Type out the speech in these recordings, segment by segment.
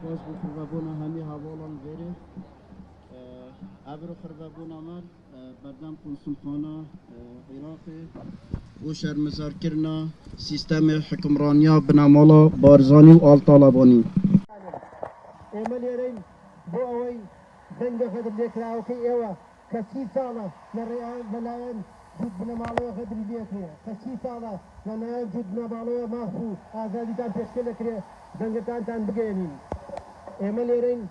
سپاس بو خربابونا همی حوالان غیره ابرو خربابونا مر بردم کنسول خانه عراق و شرمزار کرنا سیستم حکمرانیا بنامالا بارزانی و آل طالبانی ایمال یارین بو اوی دنگ خدر لیکراو که ایوه کسی ساله نلاین جود بنامالو خدر لیکره کسی ساله نلاین جود بنامالو محفو آزادی کان تشکیل کره دنگ کان تان بگینین ایمال یارین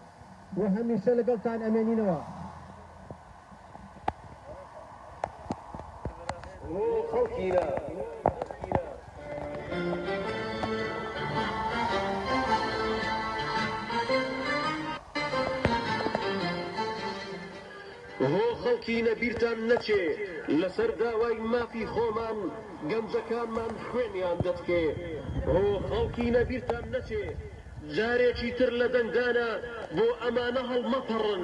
و همیشه لگل تان امینینوا خوکینا خەڵکی نەبیرتان نەچێ لەسەر داوای مافی خۆمان گەنجەکانمان خوێنیان دەتکێ خەڵکی نەبیرتان نەچێ جارێکی تر لە دەنگدانە بۆ ئەمانە هەڵمەپەڕن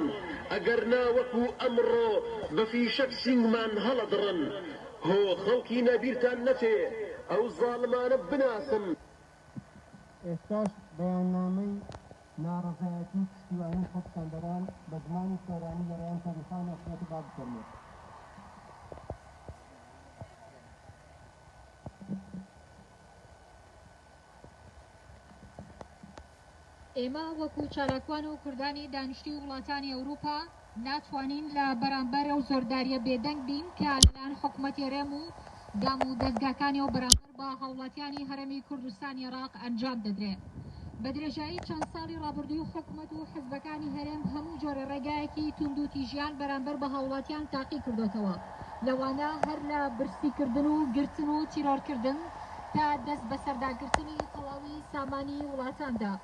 ئەگەر ناوەکو ئەمڕۆ بەفیشەک سینگمان هەڵەدڕن خەڵکی نەبیرتان نەچێ ئەو زاڵمانە بناسن ئێستاش بەیاننامەی ناڕەزایەتی پشتیوانی خۆپسەندەران بە زمانی سۆرانی لەلایەن تەریخان ئەخرەتی بابکەرمێت ئێمە وەکو چالاکوان و کوردانی دانیشتی وڵاتانی ئەوروپا ناتوانین لە بەرامبەر ئەو زۆرداریە بێدەنگ بین کە لەلایەن حکوومەتی هەرێم و دام و دەستگاکانی و بەرامبەر بە هاوڵاتیانی هەرێمی کوردستانی عێراق ئەنجام دەدرێت بە درێژایی چەند ساڵی ڕابردووی حکوومەت و حزبەکانی هەرێم هەموو جۆرە ڕێگایەکی تونند و تیژیان بەرامبەر بە هاوڵاتیان تاقی کردوتەوە لەوانە هەر لە برسیکردن و گرتن و تیرۆرکردن تا دەست بە سەرداگرتنی تەواوی سامانی وڵاتاندا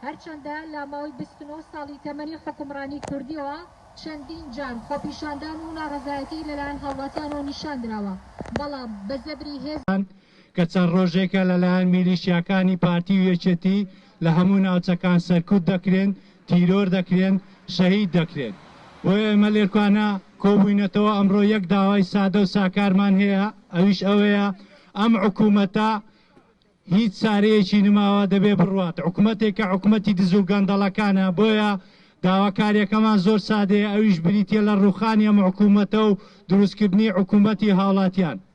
هەرچەندە لە ماوەی 29 ساڵی تەمەنی حکومڕانی کوردیەوە چەندین جار خۆپیشاندان و ناڕەزایەتی لەلایەن هاوڵاتیانەوە نیشان درراوە بەڵام بە زەبری هێز کە چەند ڕۆژێکە لەلایەن میلیشیاکانی پارتی و یەکێتی لە هەموو ناوچەکان سەرکوت دەکرێن تیرۆر دەکرێن شەهید دەکرێن بۆ ئێمە لێرکوانە کۆبووینەتەوە ئەمڕۆ یەک داوای سادە و ساکارمان هەیە ئەویش ئەوەیە ئەم حکوومەتە هیچ چارەیەکی نماوە دەبێ بڕوات حکوومەتێکە حکوومەتی دز و گەندەڵەکانە بۆیە داواکاریەکەمان زۆر سادەیە ئەویش بریتە لە ڕووخانی ئەم حکوومەتە و دروستکردنی حکوومەتی هاوڵاتیان